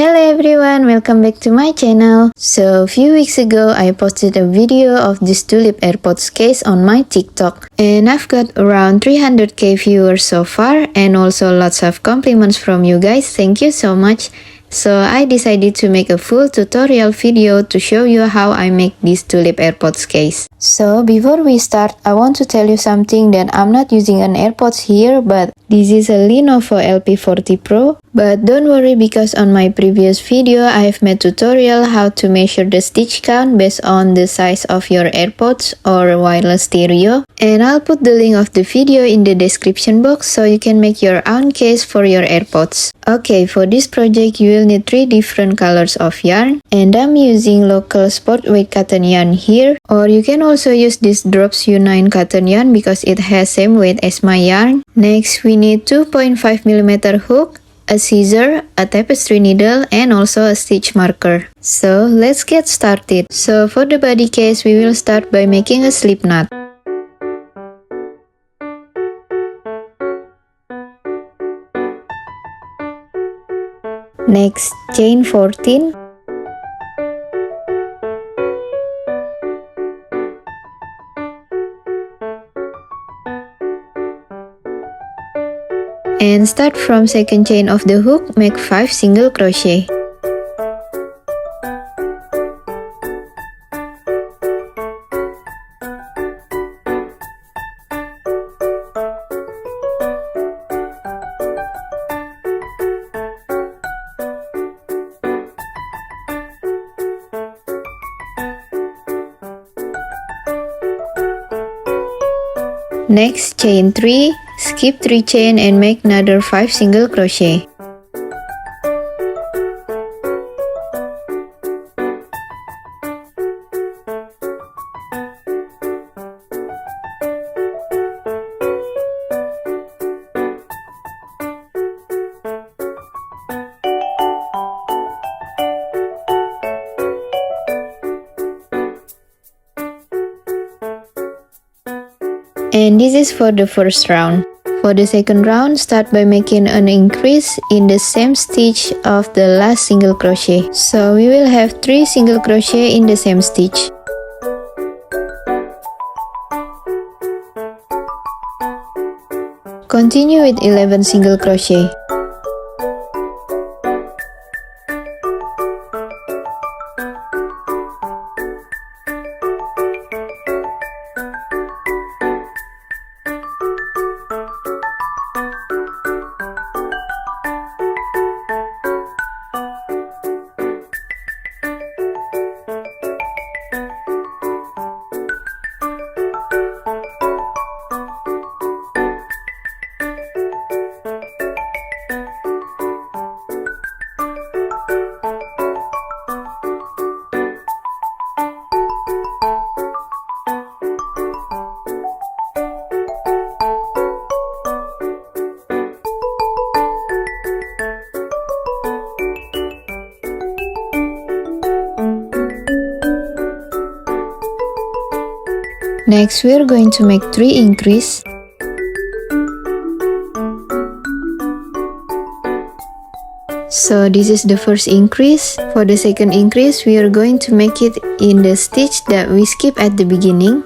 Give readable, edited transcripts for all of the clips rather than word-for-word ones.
Hello everyone, welcome back to my channel. So a few weeks ago I posted a video of this Tulip Airpods case on my TikTok, and I've got around 300k viewers so far and also lots of compliments from you guys. Thank you so much. So I decided to make a full tutorial video to show you how I make this Tulip Airpods case. So before we start, I want to tell you something that I'm not using an AirPods here, but this is a Lenovo LP40 Pro. But don't worry, because on my previous video I have made tutorial how to measure the stitch count based on the size of your AirPods or wireless stereo, and I'll put the link of the video in the description box so you can make your own case for your AirPods. Okay, for this project you will need 3 different colors of yarn, and I'm using local sport weight cotton yarn here, or you can also use this Drops U9 cotton yarn because it has same weight as my yarn. Next we need 2.5mm hook, a scissor, a tapestry needle, and also a stitch marker. So let's get started. So for the body case we will start by making a slip knot. Next, chain 14. And start from second chain of the hook, make 5 single crochet. Next, chain 3, skip 3 chain and make another 5 single crochet. And this is for the first round. For the second round, start by making an increase in the same stitch of the last single crochet. So we will have 3 single crochet in the same stitch. Continue with 11 single crochet. Next, we are going to make 3 increase. So this is the first increase. For the second increase, we are going to make it in the stitch that we skip at the beginning.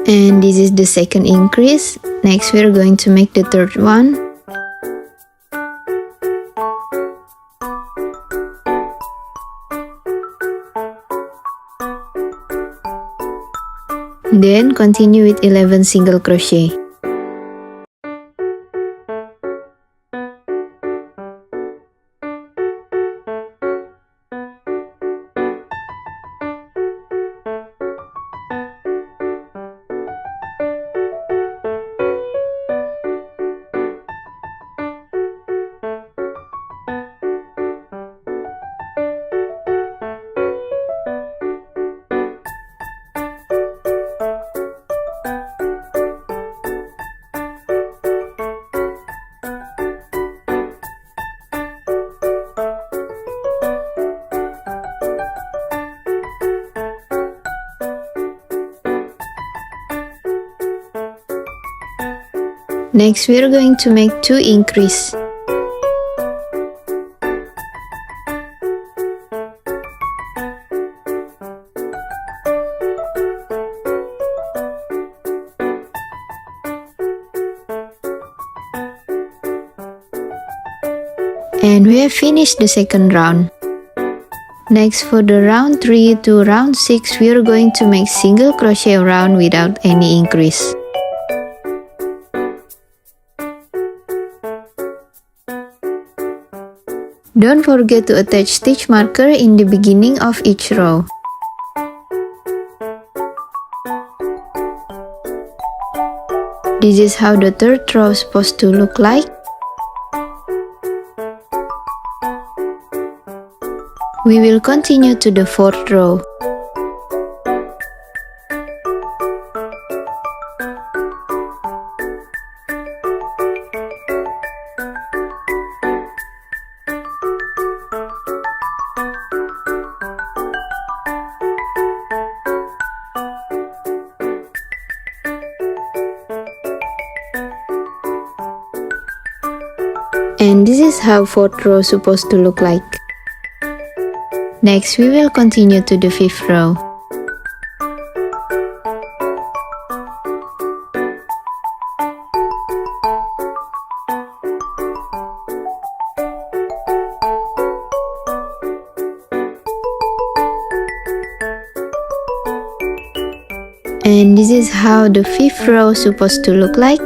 And this is the second increase. Next we are going to make the third one. Then continue with 11 single crochet. Next, we are going to make 2 increase. And we have finished the second round. Next, for the round 3 to round 6, we are going to make single crochet round without any increase. Don't forget to attach stitch marker in the beginning of each row. This is how the third row is supposed to look like. We will continue to the fourth row. And this is how fourth row is supposed to look like. Next, we will continue to the fifth row. And this is how the fifth row is supposed to look like.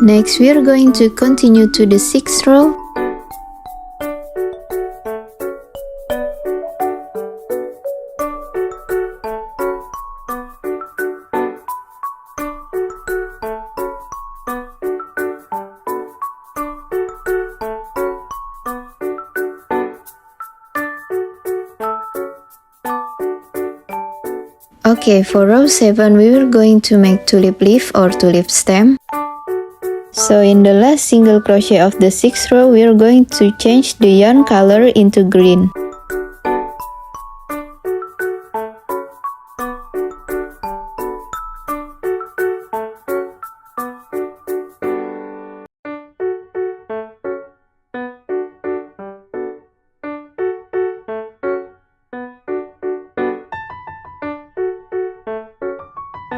Next, we are going to continue to the sixth row. Okay, for row 7, we are going to make tulip leaf or tulip stem. So in the last single crochet of the 6th row, we are going to change the yarn color into green.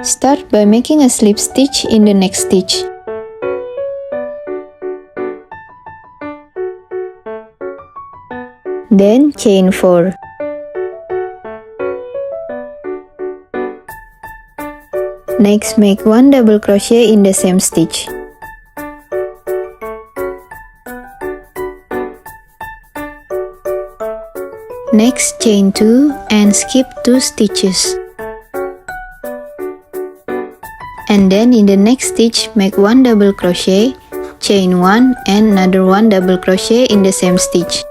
Start by making a slip stitch in the next stitch. Then chain 4. Next, make 1 double crochet in the same stitch. Next, chain 2 and skip 2 stitches. And then in the next stitch, make 1 double crochet, chain 1 and another 1 double crochet in the same stitch.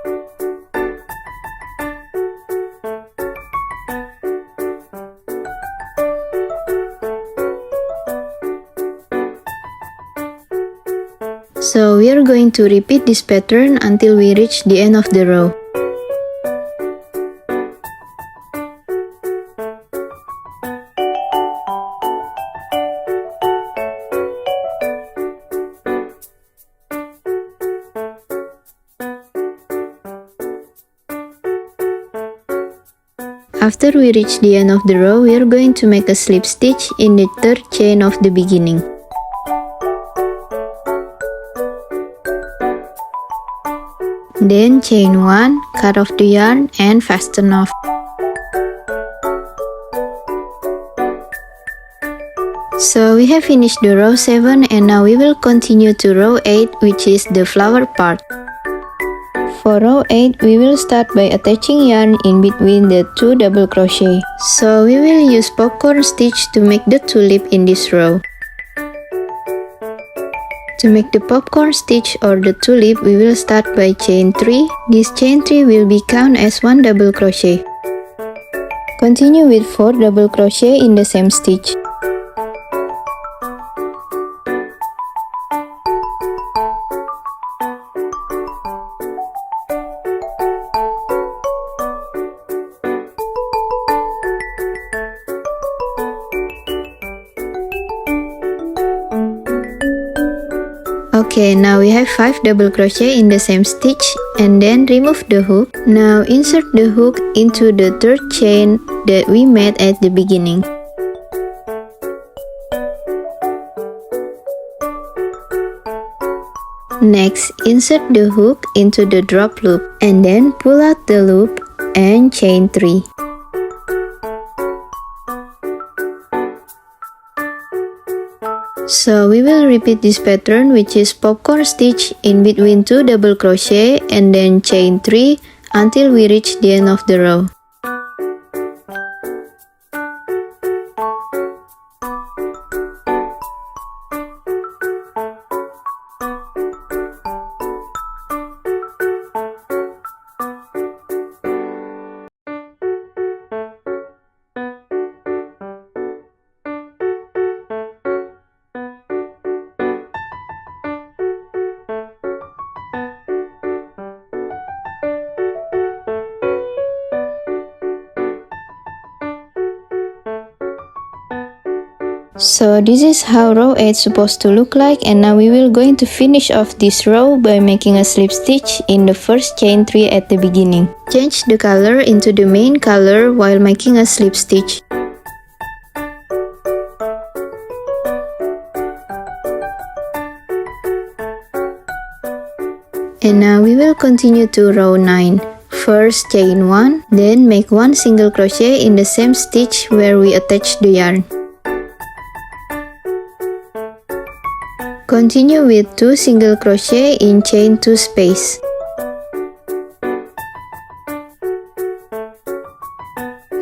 So we are going to repeat this pattern until we reach the end of the row. After we reach the end of the row, we are going to make a slip stitch in the third chain of the beginning. Then chain 1, cut off the yarn and fasten off. So we have finished the row 7 and now we will continue to row 8, which is the flower part. For row 8, we will start by attaching yarn in between the 2 double crochet. So we will use popcorn stitch to make the tulip in this row. To make the popcorn stitch or the tulip, we will start by chain 3. This chain 3 will be count as 1 double crochet. Continue with 4 double crochet in the same stitch. Okay, now we have 5 double crochet in the same stitch and then remove the hook. Now insert the hook into the third chain that we made at the beginning. Next, insert the hook into the drop loop and then pull out the loop and chain 3. So we will repeat this pattern, which is popcorn stitch in between 2 double crochet and then chain 3 until we reach the end of the row. So this is how row 8 is supposed to look like, and now we will going to finish off this row by making a slip stitch in the first chain 3 at the beginning. Change the color into the main color while making a slip stitch. And now we will continue to row 9. First chain 1, then make 1 single crochet in the same stitch where we attach the yarn. Continue with 2 single crochet in chain 2 space.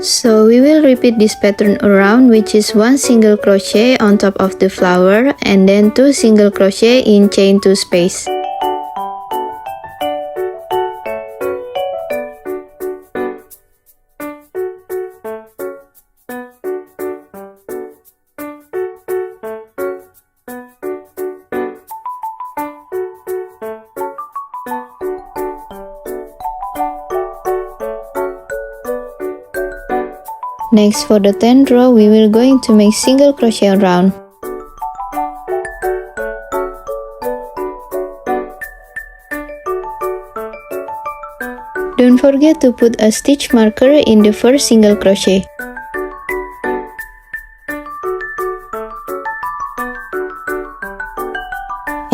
So we will repeat this pattern around, which is 1 single crochet on top of the flower and then 2 single crochet in chain 2 space. Next, for the 10th row, we will going to make single crochet around. Don't forget to put a stitch marker in the first single crochet.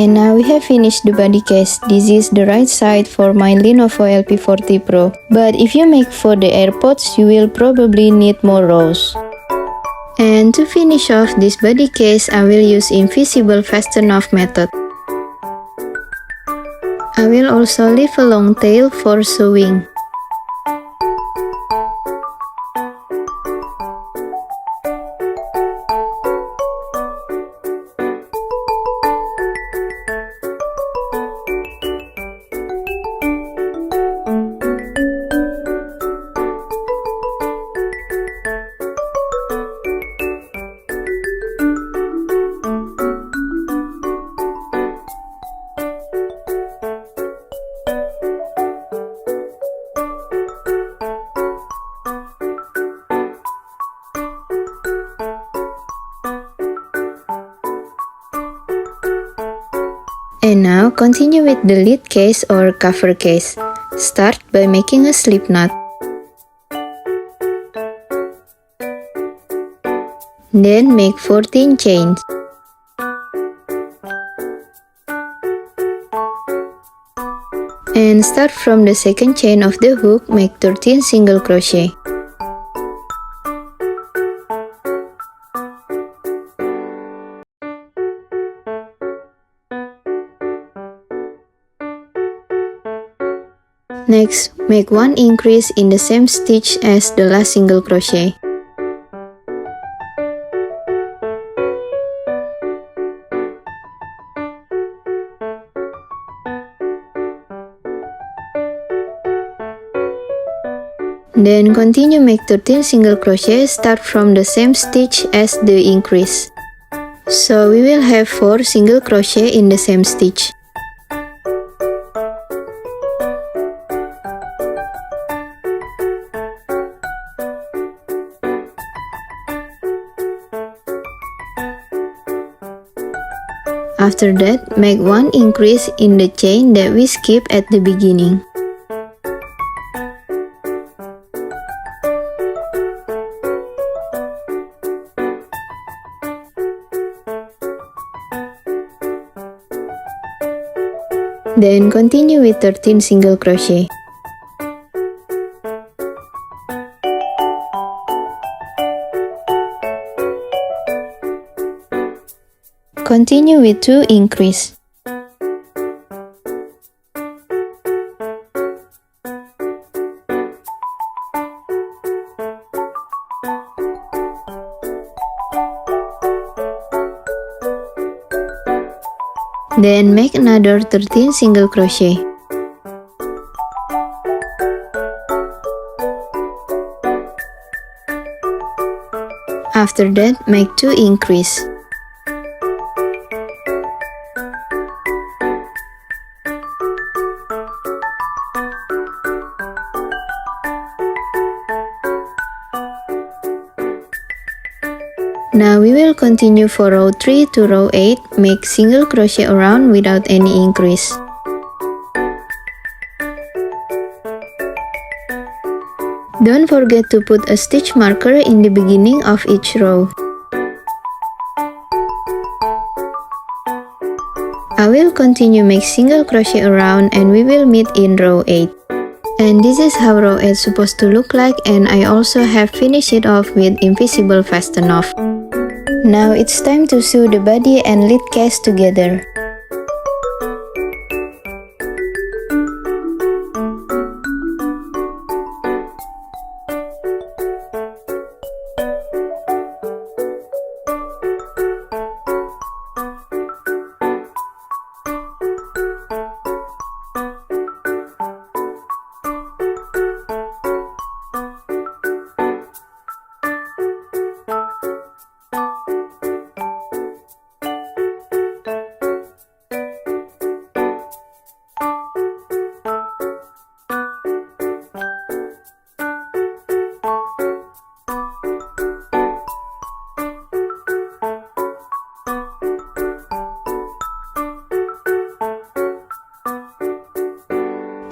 And now we have finished the body case. This is the right side for my Lenovo LP40 Pro. But if you make for the AirPods, you will probably need more rows. And to finish off this body case, I will use invisible fasten off method. I will also leave a long tail for sewing. And now continue with the lid case or cover case. Start by making a slip knot. Then make 14 chains. And start from the second chain of the hook, make 13 single crochet. Next, make 1 increase in the same stitch as the last single crochet. Then continue make 13 single crochet, start from the same stitch as the increase. So we will have 4 single crochet in the same stitch. After that, make one increase in the chain that we skipped at the beginning. Then continue with 13 single crochet. Continue with 2 increase. Then make another 13 single crochet. After that, make 2 increase. Now we will continue for row 3 to row 8, make single crochet around without any increase. Don't forget to put a stitch marker in the beginning of each row. I will continue make single crochet around and we will meet in row 8. And this is how row 8 is supposed to look like, and I also have finished it off with invisible fasten off. Now it's time to sew the body and lid case together.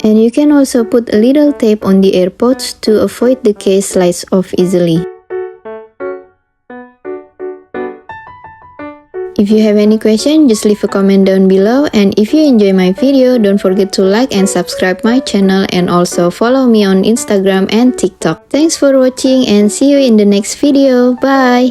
And you can also put a little tape on the AirPods to avoid the case slides off easily. If you have any question, just leave a comment down below, and if you enjoy my video, don't forget to like and subscribe my channel, and also follow me on Instagram and TikTok. Thanks for watching and see you in the next video. Bye!